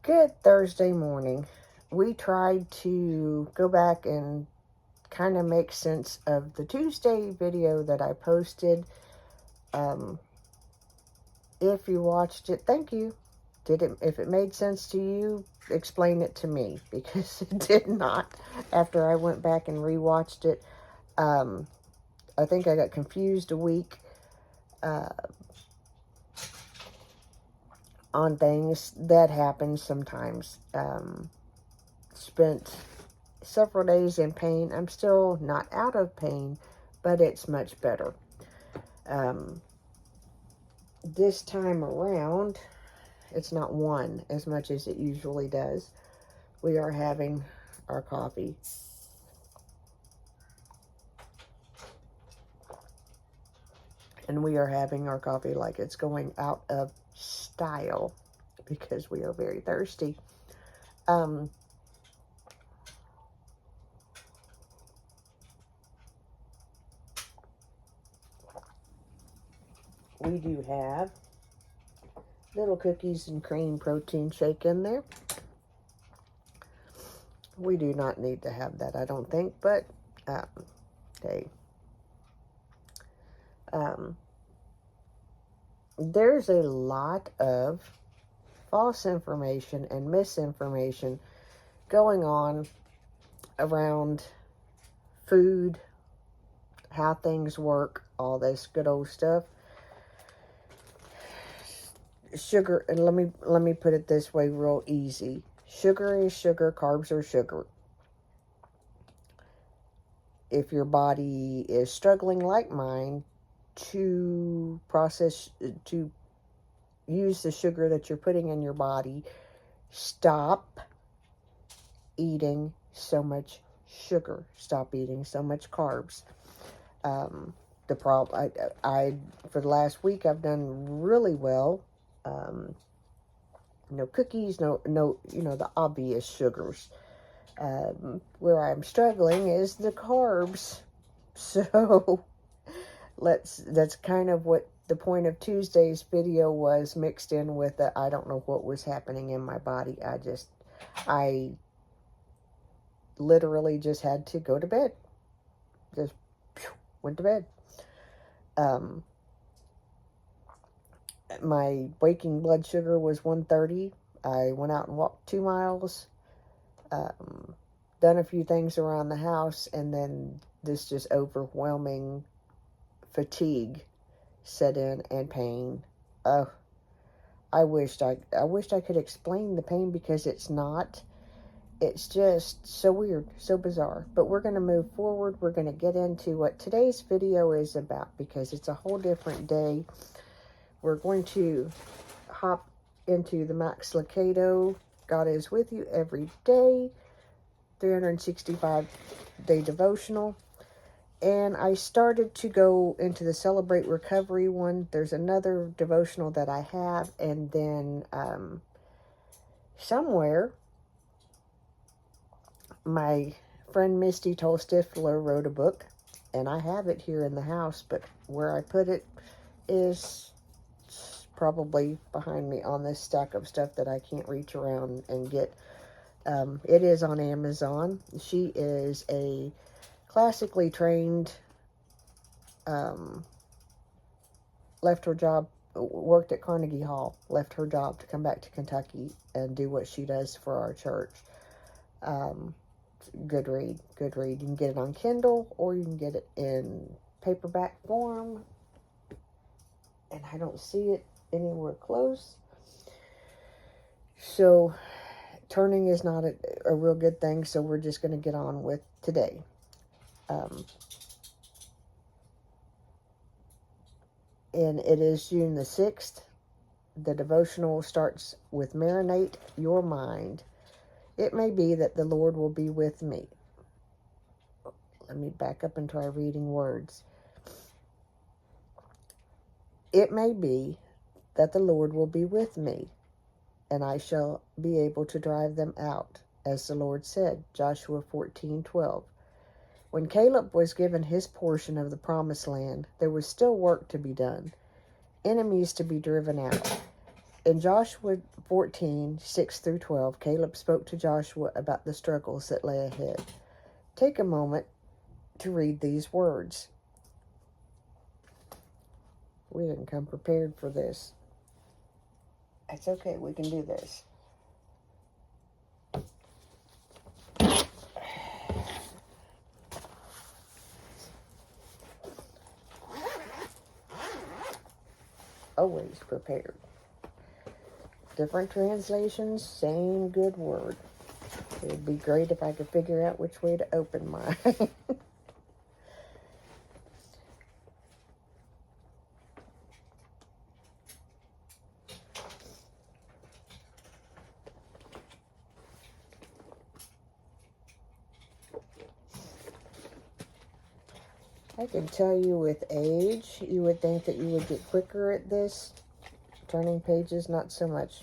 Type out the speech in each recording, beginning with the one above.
Good Thursday morning. We tried to go back and kind of make sense of the Tuesday video that I posted. If you watched it, thank you. If it made sense to you, explain it to me, because it did not. After I went back and rewatched it, I think I got confused a week on things that happen sometimes. Spent several days in pain. I'm still not out of pain, but it's much better. This time around, it's not one as much as it usually does. We are having our coffee. And we are having our coffee like it's going out of style, because we are very thirsty. We do have little cookies and cream protein shake in there. We do not need to have that, I don't think, but hey. There's a lot of false information and misinformation going on around food, how things work, all this good old stuff. Sugar, and let me put it this way real easy. Sugar is sugar, carbs are sugar. If your body is struggling like mine to use the sugar that you're putting in your body, stop eating so much sugar. Stop eating so much carbs. The problem, I for the last week, I've done really well. No cookies, no, the obvious sugars. Where I'm struggling is the carbs. So that's kind of what the point of Tuesday's video was, mixed in with I don't know what was happening in my body. I literally just had to go to bed. Just went to bed. My waking blood sugar was 130. I went out and walked 2 miles, done a few things around the house, and then this just overwhelming fatigue set in, and pain. I wished I could explain the pain, because it's not. It's just so weird, so bizarre. But we're going to move forward. We're going to get into what today's video is about, because it's a whole different day. We're going to hop into the Max Lucado, God is with you every day, 365-day devotional. And I started to go into the Celebrate Recovery one. There's another devotional that I have. And then somewhere, my friend Misty Toll-Stifler wrote a book. And I have it here in the house. But where I put it is probably behind me on this stack of stuff that I can't reach around and get. It is on Amazon. She is a classically trained, left her job, worked at Carnegie Hall, left her job to come back to Kentucky and do what she does for our church. Good read. You can get it on Kindle, or you can get it in paperback form. And I don't see it anywhere close. So turning is not a real good thing, so we're just going to get on with today. And it is June the 6th. The devotional starts with Marinate your mind. It may be that the Lord will be with me. Let me back up and try reading words. It may be that the Lord will be with me, and I shall be able to drive them out, as the Lord said, Joshua 14:12. When Caleb was given his portion of the promised land, there was still work to be done, enemies to be driven out, In Joshua 14, 6 through 12, Caleb spoke to Joshua about the struggles that lay ahead. Take a moment to read these words. We didn't come prepared for this. It's okay, we can do this. Always prepared. Different translations, same good word. It would be great if I could figure out which way to open mine. I can tell you with age, you would think that you would get quicker at this. Turning pages, not so much.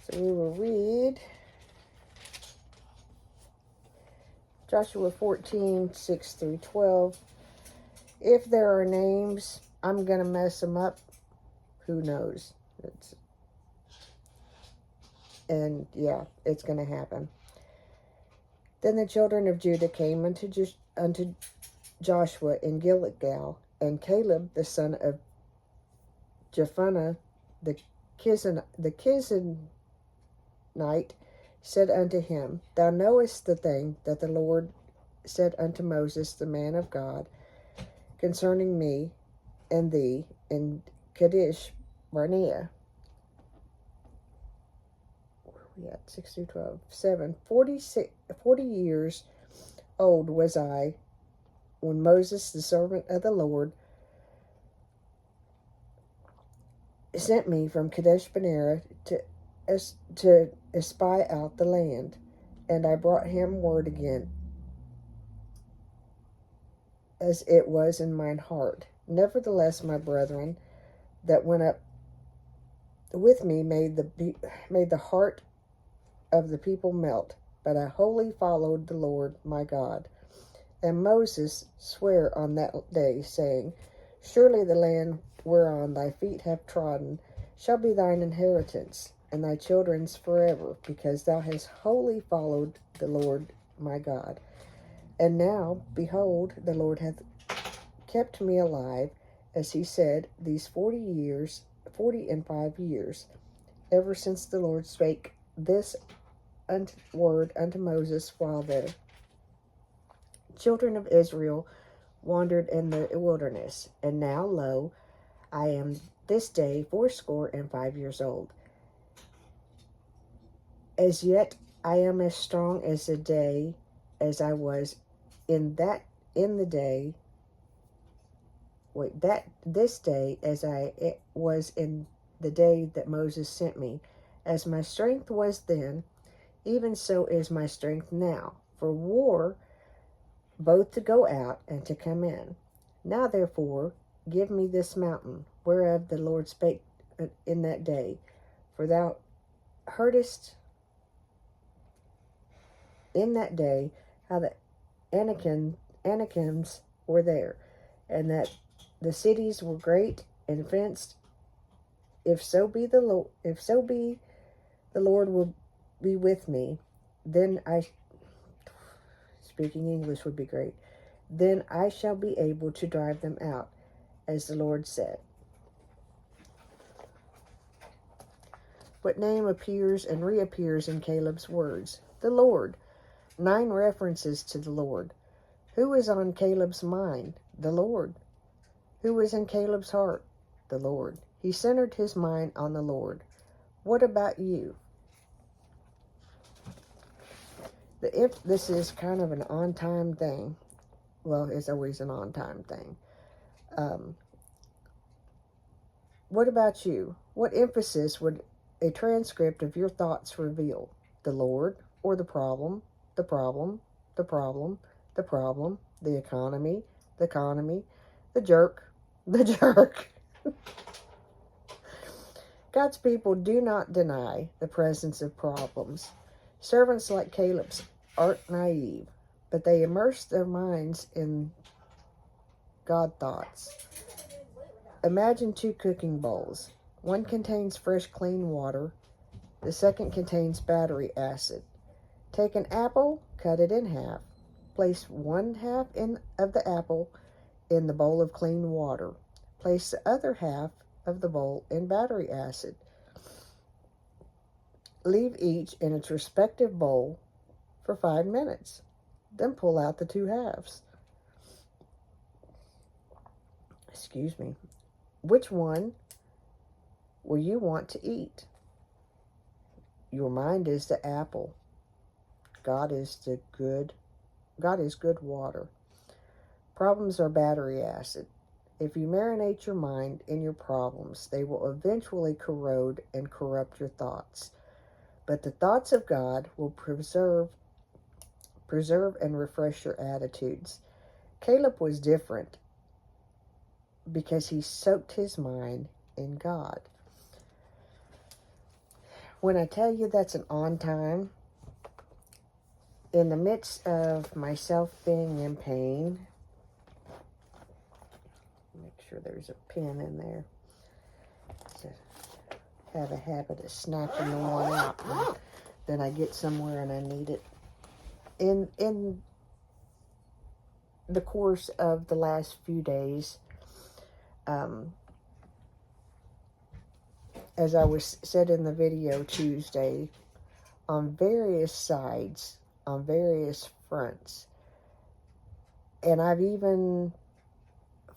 So we will read Joshua 14, 6 through 12. If there are names, I'm going to mess them up. Who knows? And yeah, it's going to happen. Then the children of Judah came unto Joshua in Gilgal, and Caleb the son of Jephunneh the Kizanite said unto him, Thou knowest the thing that the Lord said unto Moses the man of God concerning me and thee in Kadesh Barnea. Where are we at? 6 through 12. 7. 40 years old was I when Moses, the servant of the Lord, sent me from Kadesh Barnea to espy out the land, and I brought him word again, as it was in mine heart. Nevertheless, my brethren that went up with me made the heart of the people melt, but I wholly followed the Lord my God. And Moses sware on that day, saying, Surely the land whereon thy feet have trodden shall be thine inheritance, and thy children's forever, because thou hast wholly followed the Lord my God. And now, behold, the Lord hath kept me alive, as he said, these 40 and 5 years, ever since the Lord spake this word unto Moses, while the children of Israel wandered in the wilderness. And now, lo, I am this day 85 years old. As yet I am as strong as the day as I was this day as I was in the day that Moses sent me. As my strength was then, even so is my strength now, for war, both to go out and to come in. Now therefore give me this mountain, whereof the Lord spake in that day, for thou heardest in that day how the Anakims were there, and that the cities were great and fenced. If so be the Lord will be with me, then speaking English would be great. Then I shall be able to drive them out, as the Lord said. What name appears and reappears in Caleb's words? The Lord. 9 references to the Lord. Who is on Caleb's mind? The Lord. Who is in Caleb's heart? The Lord. He centered his mind on the Lord. What about you? This is kind of an on-time thing. Well, it's always an on-time thing. What about you? What emphasis would a transcript of your thoughts reveal? The Lord or the problem? The problem, the problem, the problem, the economy, the jerk, the jerk. God's people do not deny the presence of problems. Servants like Caleb's aren't naive, but they immerse their minds in God thoughts. Imagine two cooking bowls. One contains fresh, clean water. The second contains battery acid. Take an apple, cut it in half. Place one half of the apple in the bowl of clean water. Place the other half of the bowl in battery acid. Leave each in its respective bowl for 5 minutes. Then pull out the two halves. Excuse me. Which one will you want to eat? Your mind is the apple. God is good water. Problems are battery acid. If you marinate your mind in your problems, they will eventually corrode and corrupt your thoughts. But the thoughts of God will preserve and refresh your attitudes. Caleb was different because he soaked his mind in God. When I tell you that's an on time, in the midst of myself being in pain, make sure there's a pin in there. I have a habit of snatching the one out, and then I get somewhere and I need it. In the course of the last few days, as I was said in the video Tuesday, on various sides, on various fronts, and I've even,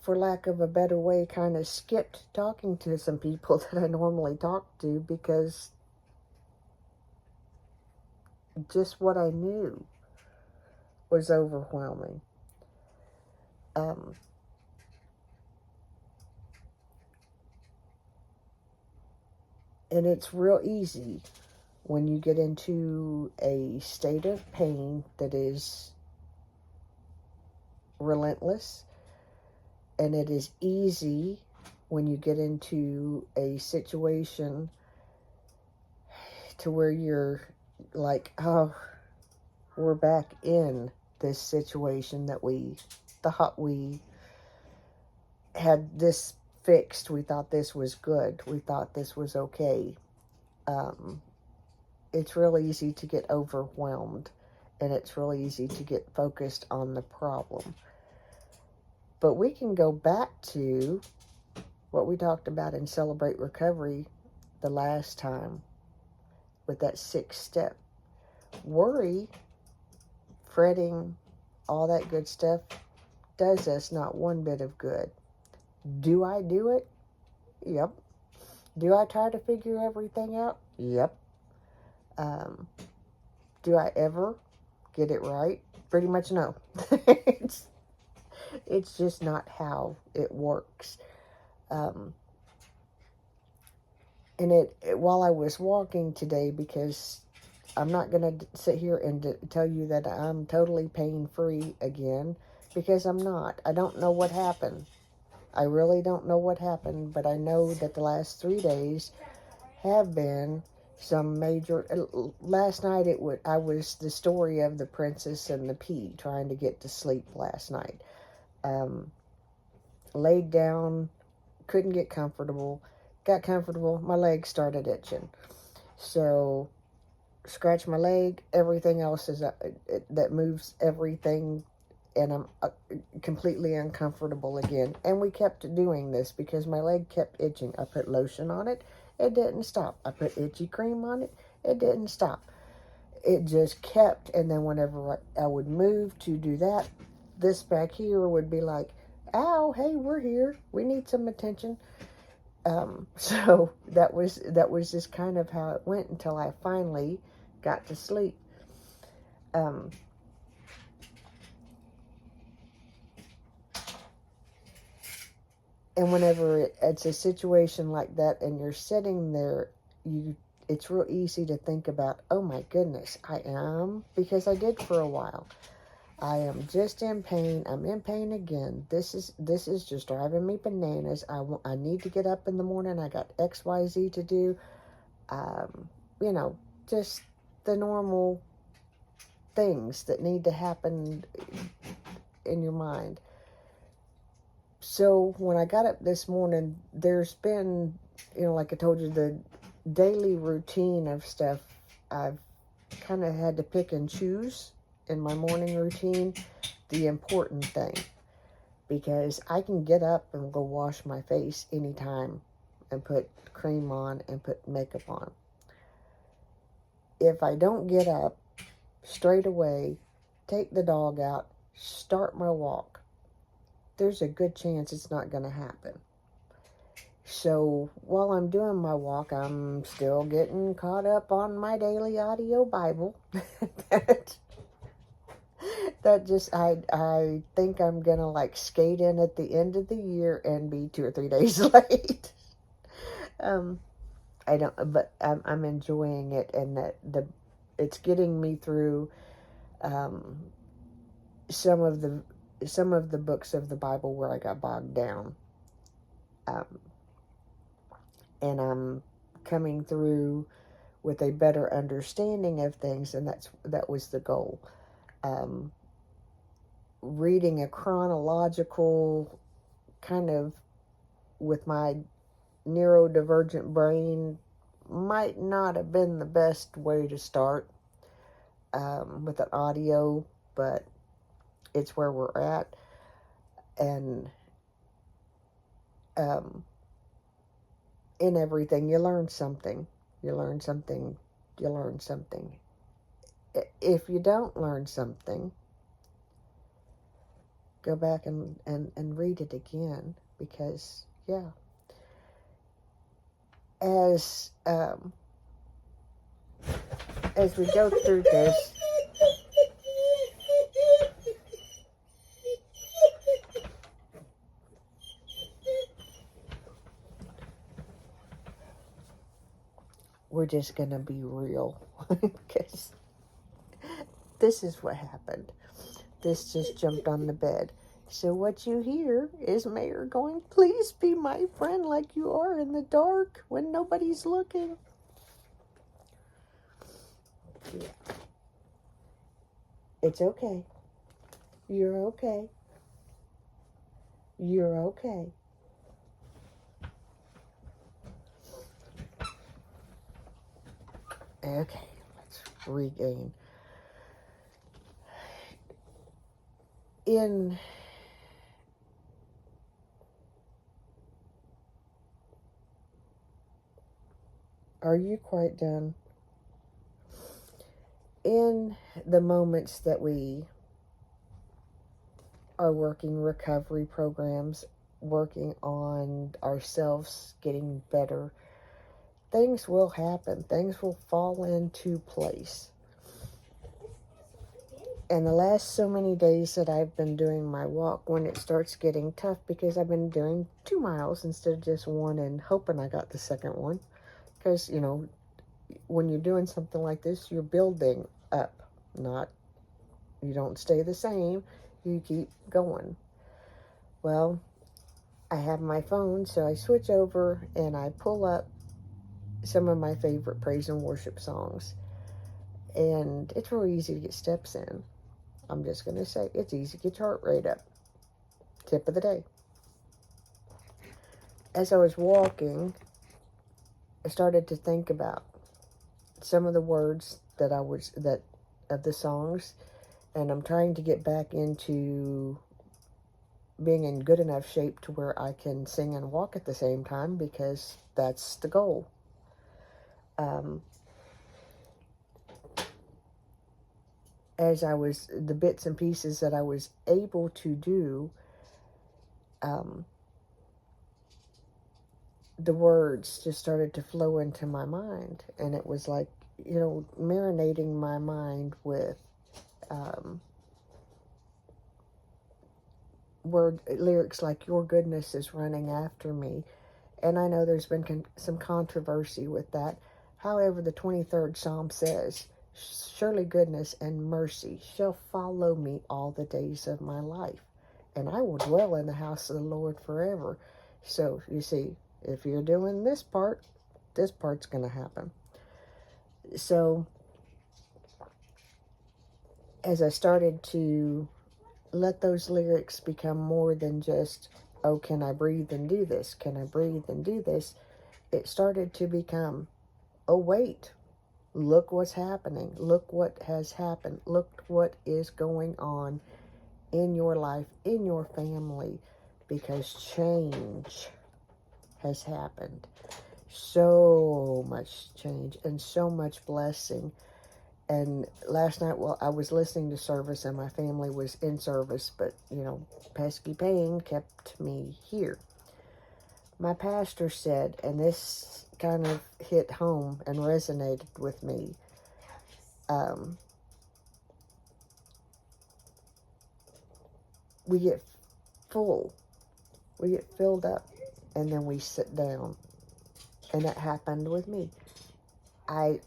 for lack of a better way, kind of skipped talking to some people that I normally talk to because just what I knew was overwhelming. And it's real easy when you get into a state of pain that is relentless, and it is easy when you get into a situation to where you're like, oh, we're back in this situation that we thought we had this fixed. We thought this was good. We thought this was okay. It's really easy to get overwhelmed, and it's really easy to get focused on the problem. But we can go back to what we talked about in Celebrate Recovery the last time with that 6th step. Worry, fretting, all that good stuff does us not one bit of good. Do I do it? Yep. Do I try to figure everything out? Yep. Do I ever get it right? Pretty much no. It's just not how it works. And while I was walking today, because I'm not going to sit here and tell you that I'm totally pain-free again, because I'm not. I don't know what happened. I really don't know what happened, but I know that the last 3 days have been some major. Last night I was the story of the princess and the pea trying to get to sleep last night. Laid down, couldn't get comfortable. Got comfortable, my leg started itching. So, scratch my leg, everything else is that moves everything, and I'm completely uncomfortable again. And we kept doing this because my leg kept itching. I put lotion on it, it didn't stop. I put itchy cream on it, it didn't stop. It just kept, and then whenever I would move to do that, this back here would be like, ow, hey, we're here, we need some attention. So that was just kind of how it went until I finally got to sleep. And whenever it's a situation like that and you're sitting there, it's real easy to think about, oh my goodness, because I did for a while. I am just in pain. I'm in pain again. This is just driving me bananas. I need to get up in the morning. I got XYZ to do. Just the normal things that need to happen in your mind. So when I got up this morning, there's been, like I told you, the daily routine of stuff. I've kind of had to pick and choose in my morning routine the important thing, because I can get up and go wash my face anytime and put cream on and put makeup on. If I don't get up straight away, take the dog out, start my walk, there's a good chance it's not going to happen. So while I'm doing my walk, I'm still getting caught up on my daily audio Bible. that just, I think I'm going to like skate in at the end of the year and be 2 or 3 days late. I don't, but I'm enjoying it, and that it's getting me through some of the books of the Bible where I got bogged down, and I'm coming through with a better understanding of things, and that was the goal. Reading a chronological kind of with my neurodivergent brain might not have been the best way to start with an audio, but it's where we're at. And in everything, you learn something. You learn something. You learn something. If you don't learn something, go back and read it again, because, yeah. As we go through this, we're just going to be real, because this is what happened. This just jumped on the bed. So what you hear is Mayor going, "Please be my friend like you are in the dark when nobody's looking." Yeah. It's okay. You're okay. You're okay. Okay, let's regain. Are you quite done? In the moments that we are working recovery programs, working on ourselves getting better, things will happen. Things will fall into place. And the last so many days that I've been doing my walk, when it starts getting tough, because I've been doing 2 miles instead of just 1 and hoping I got the second one. Because, when you're doing something like this, you're building up, you don't stay the same, you keep going. Well, I have my phone, so I switch over and I pull up some of my favorite praise and worship songs. And it's really easy to get steps in. I'm just going to say, it's easy to get your heart rate up. Tip of the day. As I was walking, I started to think about some of the words that of the songs, and I'm trying to get back into being in good enough shape to where I can sing and walk at the same time, because that's the goal. As the bits and pieces that I was able to do, the words just started to flow into my mind, and it was like, marinating my mind with word lyrics like "Your goodness is running after me," and I know there's been some controversy with that. However, the 23rd Psalm says, "Surely goodness and mercy shall follow me all the days of my life, and I will dwell in the house of the Lord forever." So, you see, if you're doing this part's going to happen. So, as I started to let those lyrics become more than just, oh, can I breathe and do this? Can I breathe and do this? It started to become, oh, wait, look what's happening. Look what has happened. Look what is going on in your life, in your family, because change has happened. So much change and so much blessing. And last night, well, I was listening to service and my family was in service, but, you know, pesky pain kept me here. My pastor said, and this kind of hit home and resonated with me, we get full, we get filled up, and then we sit down. And that happened with me. I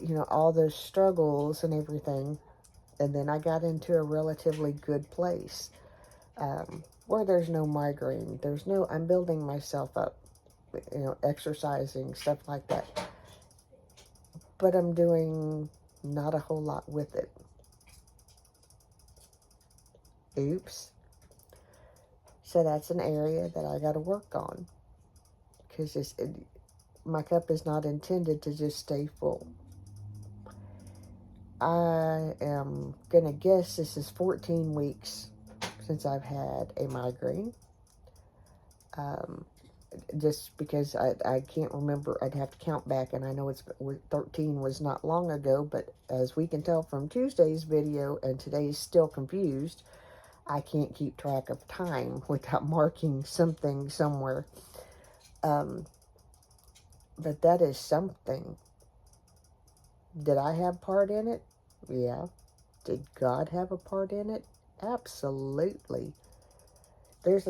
you know, all those struggles and everything, and then I got into a relatively good place, where there's no migraine, I'm building myself up, you know, exercising, stuff like that. But I'm doing not a whole lot with it. Oops. So that's an area that I got to work on, because my cup is not intended to just stay full. I am going to guess this is 14 weeks since I've had a migraine. Just because I can't remember, I'd have to count back, and I know 13 was not long ago, but as we can tell from Tuesday's video, and today's still confused, I can't keep track of time without marking something somewhere. But that is something. Did I have part in it? Yeah. Did God have a part in it? Absolutely. There's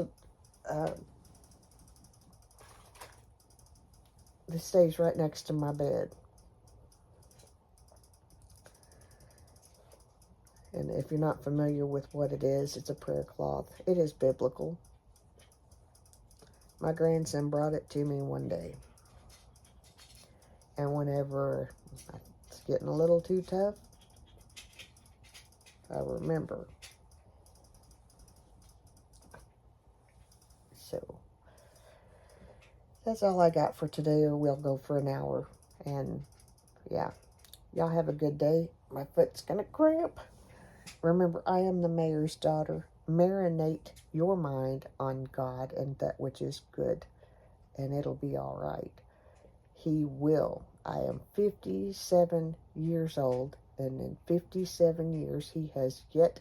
this stays right next to my bed. And if you're not familiar with what it is, it's a prayer cloth. It is biblical. My grandson brought it to me one day. And whenever it's getting a little too tough, I remember. So, that's all I got for today, or we'll go for an hour. And, yeah. Y'all have a good day. My foot's gonna cramp. Remember, I am the mayor's daughter. Marinate your mind on God and that which is good, and it'll be all right. He will. I am 57 years old, and in 57 years, he has yet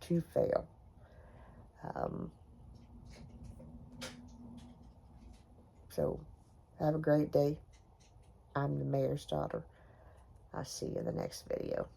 to fail. So, have a great day. I'm the mayor's daughter. I'll see you in the next video.